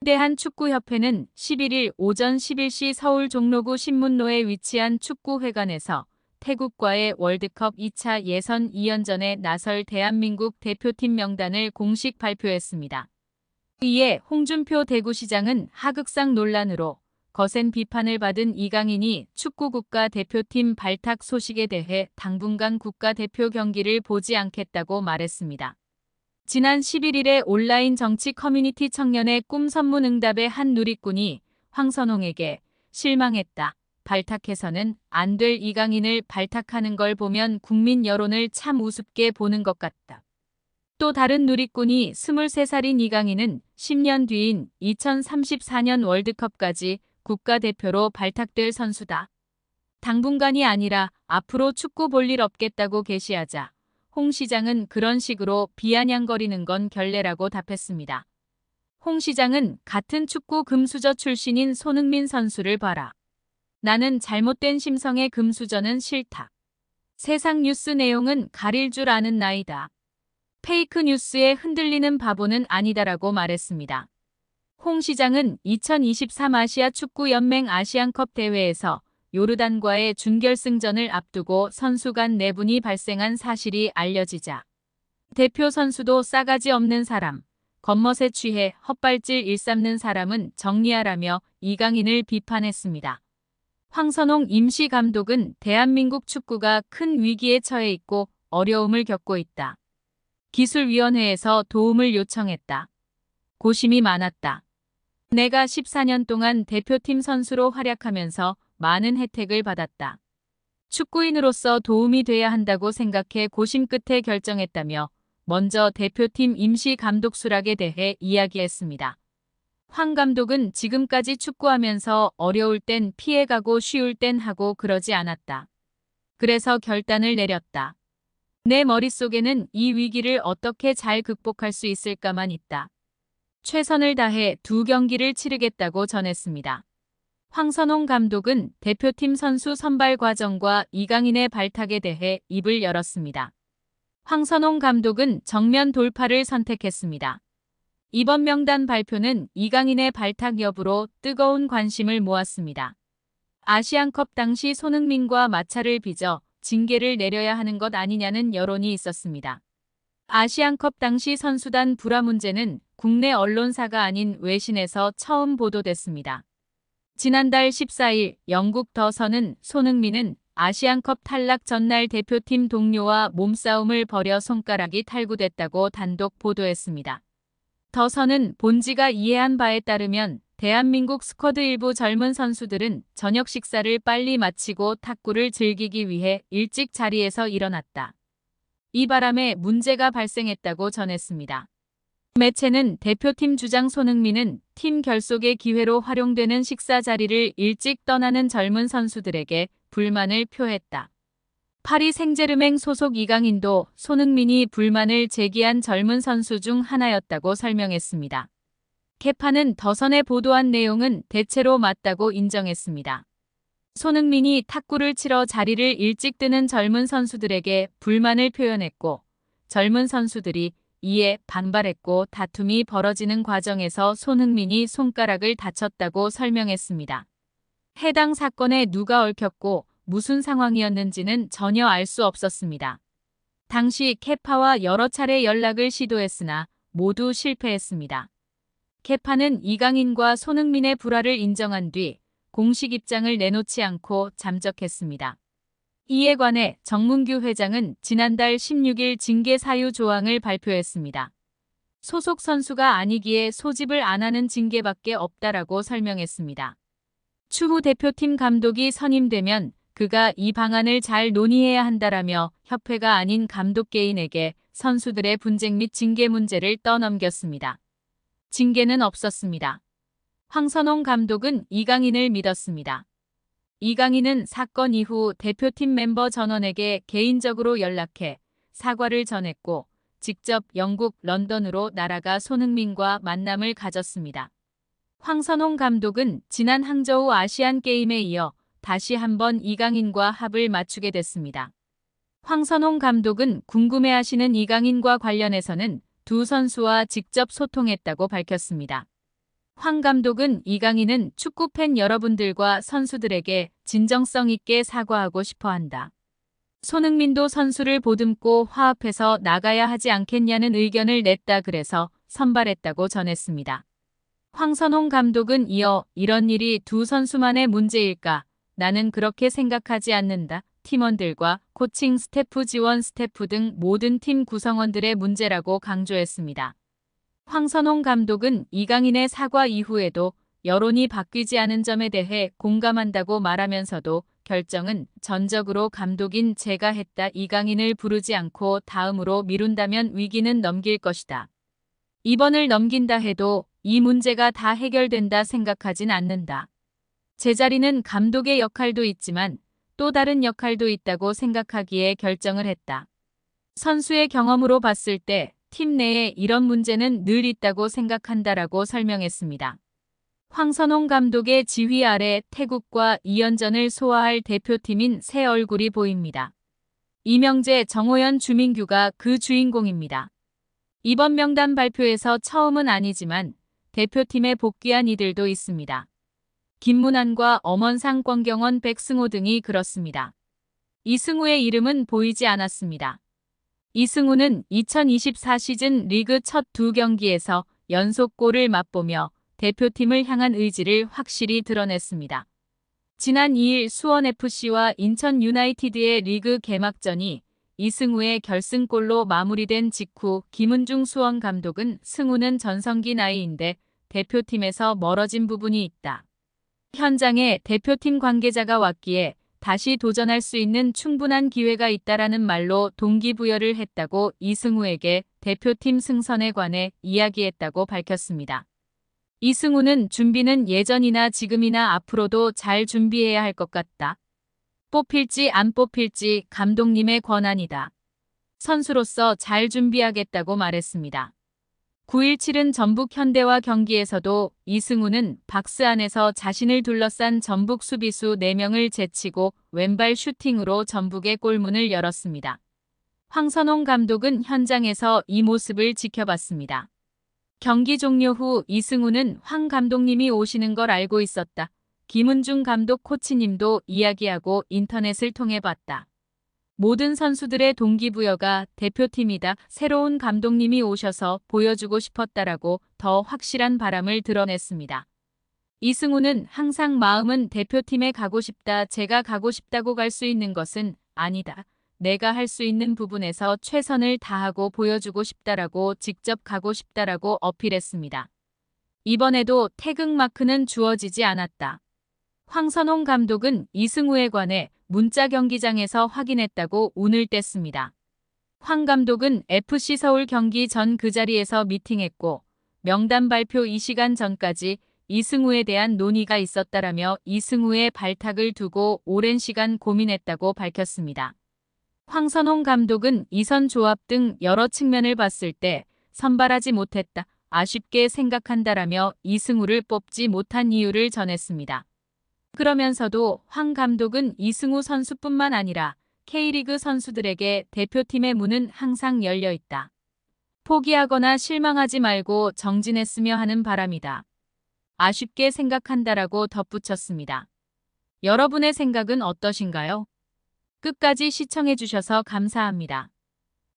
대한축구협회는 11일 오전 11시 서울 종로구 신문로에 위치한 축구회관에서 태국과의 월드컵 2차 예선 2연전에 나설 대한민국 대표팀 명단을 공식 발표했습니다. 이에 홍준표 대구시장은 하극상 논란으로 거센 비판을 받은 이강인이 축구 국가대표팀 발탁 소식에 대해 당분간 국가대표 경기를 보지 않겠다고 말했습니다. 지난 11일에 온라인 정치 커뮤니티 청년의 꿈 선문 응답에 한 누리꾼이 황선홍에게 실망했다. 발탁해서는 안 될 이강인을 발탁하는 걸 보면 국민 여론을 참 우습게 보는 것 같다. 또 다른 누리꾼이 23살인 이강인은 10년 뒤인 2034년 월드컵까지 국가대표로 발탁될 선수다. 당분간이 아니라 앞으로 축구 볼 일 없겠다고 게시하자 홍 시장은 그런 식으로 비아냥거리는 건 결례라고 답했습니다. 홍 시장은 같은 축구 금수저 출신인 손흥민 선수를 봐라. 나는 잘못된 심성의 금수저는 싫다. 세상 뉴스 내용은 가릴 줄 아는 나이다. 페이크 뉴스에 흔들리는 바보는 아니다라고 말했습니다. 홍 시장은 2023 아시아 축구 연맹 아시안컵 대회에서 요르단과의 준결승전을 앞두고 선수 간 내분이 발생한 사실이 알려지자 대표 선수도 싸가지 없는 사람, 겉멋에 취해 헛발질 일삼는 사람은 정리하라며 이강인을 비판했습니다. 황선홍 임시 감독은 대한민국 축구가 큰 위기에 처해 있고 어려움을 겪고 있다. 기술위원회에서 도움을 요청했다. 고심이 많았다. 내가 14년 동안 대표팀 선수로 활약하면서 많은 혜택을 받았다. 축구인으로서 도움이 돼야 한다고 생각해 고심 끝에 결정했다며 먼저 대표팀 임시 감독 수락에 대해 이야기했습니다. 황 감독은 지금까지 축구하면서 어려울 땐 피해가고 쉬울 땐 하고 그러지 않았다. 그래서 결단을 내렸다. 내 머릿속에는 이 위기를 어떻게 잘 극복할 수 있을까만 있다. 최선을 다해 2경기를 치르겠다고 전했습니다. 황선홍 감독은 대표팀 선수 선발 과정과 이강인의 발탁에 대해 입을 열었습니다. 황선홍 감독은 정면 돌파를 선택했습니다. 이번 명단 발표는 이강인의 발탁 여부로 뜨거운 관심을 모았습니다. 아시안컵 당시 손흥민과 마찰을 빚어 징계를 내려야 하는 것 아니냐는 여론이 있었습니다. 아시안컵 당시 선수단 불화 문제는 국내 언론사가 아닌 외신에서 처음 보도됐습니다. 지난달 14일 영국 더선은 손흥민은 아시안컵 탈락 전날 대표팀 동료와 몸싸움을 벌여 손가락이 탈구됐다고 단독 보도했습니다. 더선은 본지가 이해한 바에 따르면 대한민국 스쿼드 일부 젊은 선수들은 저녁 식사를 빨리 마치고 탁구를 즐기기 위해 일찍 자리에서 일어났다. 이 바람에 문제가 발생했다고 전했습니다. 매체는 대표팀 주장 손흥민은 팀 결속의 기회로 활용되는 식사 자리를 일찍 떠나는 젊은 선수들에게 불만을 표했다. 파리 생제르맹 소속 이강인도 손흥민이 불만을 제기한 젊은 선수 중 하나였다고 설명했습니다. 케파는 더선에 보도한 내용은 대체로 맞다고 인정했습니다. 손흥민이 탁구를 치러 자리를 일찍 뜨는 젊은 선수들에게 불만을 표현했고 젊은 선수들이 이에 반발했고 다툼이 벌어지는 과정에서 손흥민이 손가락을 다쳤다고 설명했습니다. 해당 사건에 누가 얽혔고 무슨 상황이었는지는 전혀 알 수 없었습니다. 당시 케파와 여러 차례 연락을 시도했으나 모두 실패했습니다. 케파는 이강인과 손흥민의 불화를 인정한 뒤 공식 입장을 내놓지 않고 잠적했습니다. 이에 관해 정문규 회장은 지난달 16일 징계 사유 조항을 발표했습니다. 소속 선수가 아니기에 소집을 안 하는 징계밖에 없다라고 설명했습니다. 추후 대표팀 감독이 선임되면 그가 이 방안을 잘 논의해야 한다라며 협회가 아닌 감독 개인에게 선수들의 분쟁 및 징계 문제를 떠넘겼습니다. 징계는 없었습니다. 황선홍 감독은 이강인을 믿었습니다. 이강인은 사건 이후 대표팀 멤버 전원에게 개인적으로 연락해 사과를 전했고 직접 영국 런던으로 날아가 손흥민과 만남을 가졌습니다. 황선홍 감독은 지난 항저우 아시안게임에 이어 다시 한번 이강인과 합을 맞추게 됐습니다. 황선홍 감독은 궁금해하시는 이강인과 관련해서는 두 선수와 직접 소통했다고 밝혔습니다. 황 감독은 이강인은 축구팬 여러분들과 선수들에게 진정성 있게 사과하고 싶어 한다. 손흥민도 선수를 보듬고 화합해서 나가야 하지 않겠냐는 의견을 냈다 그래서 선발했다고 전했습니다. 황선홍 감독은 이어 이런 일이 두 선수만의 문제일까? 나는 그렇게 생각하지 않는다. 팀원들과 코칭 스태프, 지원 스태프 등 모든 팀 구성원들의 문제라고 강조했습니다. 황선홍 감독은 이강인의 사과 이후에도 여론이 바뀌지 않은 점에 대해 공감한다고 말하면서도 결정은 전적으로 감독인 제가 했다. 이강인을 부르지 않고 다음으로 미룬다면 위기는 넘길 것이다. 이번을 넘긴다 해도 이 문제가 다 해결된다 생각하진 않는다. 제자리는 감독의 역할도 있지만 또 다른 역할도 있다고 생각하기에 결정을 했다. 선수의 경험으로 봤을 때 팀 내에 이런 문제는 늘 있다고 생각한다라고 설명했습니다. 황선홍 감독의 지휘 아래 태국과 2연전을 소화할 대표팀인 새 얼굴이 보입니다. 이명재, 정호연, 주민규가 그 주인공입니다. 이번 명단 발표에서 처음은 아니지만 대표팀에 복귀한 이들도 있습니다. 김문환과 엄원상, 권경원, 백승호 등이 그렇습니다. 이승우의 이름은 보이지 않았습니다. 이승우는 2024 시즌 리그 첫 두 경기에서 연속골을 맛보며 대표팀을 향한 의지를 확실히 드러냈습니다. 지난 2일 수원FC와 인천 유나이티드의 리그 개막전이 이승우의 결승골로 마무리된 직후 김은중 수원 감독은 승우는 전성기 나이인데 대표팀에서 멀어진 부분이 있다. 현장에 대표팀 관계자가 왔기에 다시 도전할 수 있는 충분한 기회가 있다라는 말로 동기부여를 했다고 이승우에게 대표팀 승선에 관해 이야기했다고 밝혔습니다. 이승우는 준비는 예전이나 지금이나 앞으로도 잘 준비해야 할 것 같다. 뽑힐지 안 뽑힐지 감독님의 권한이다. 선수로서 잘 준비하겠다고 말했습니다. 9일 치른 전북 현대와 경기에서도 이승우는 박스 안에서 자신을 둘러싼 전북 수비수 4명을 제치고 왼발 슈팅으로 전북의 골문을 열었습니다. 황선홍 감독은 현장에서 이 모습을 지켜봤습니다. 경기 종료 후 이승우는 황 감독님이 오시는 걸 알고 있었다. 김은중 감독 코치님도 이야기하고 인터넷을 통해 봤다. 모든 선수들의 동기부여가 대표팀이다. 새로운 감독님이 오셔서 보여주고 싶었다라고 더 확실한 바람을 드러냈습니다. 이승우는 항상 마음은 대표팀에 가고 싶다. 제가 가고 싶다고 갈 수 있는 것은 아니다. 내가 할 수 있는 부분에서 최선을 다하고 보여주고 싶다라고 직접 가고 싶다라고 어필했습니다. 이번에도 태극마크는 주어지지 않았다. 황선홍 감독은 이승우에 관해 문자 경기장에서 확인했다고 운을 뗐습니다. 황 감독은 FC 서울 경기 전 그 자리에서 미팅했고 명단 발표 2시간 전까지 이승우에 대한 논의가 있었다라며 이승우의 발탁을 두고 오랜 시간 고민했다고 밝혔습니다. 황선홍 감독은 이선 조합 등 여러 측면을 봤을 때 선발하지 못했다. 아쉽게 생각한다라며 이승우를 뽑지 못한 이유를 전했습니다. 그러면서도 황 감독은 이승우 선수뿐만 아니라 K리그 선수들에게 대표팀의 문은 항상 열려 있다. 포기하거나 실망하지 말고 정진했으며 하는 바람이다. 아쉽게 생각한다라고 덧붙였습니다. 여러분의 생각은 어떠신가요? 끝까지 시청해주셔서 감사합니다.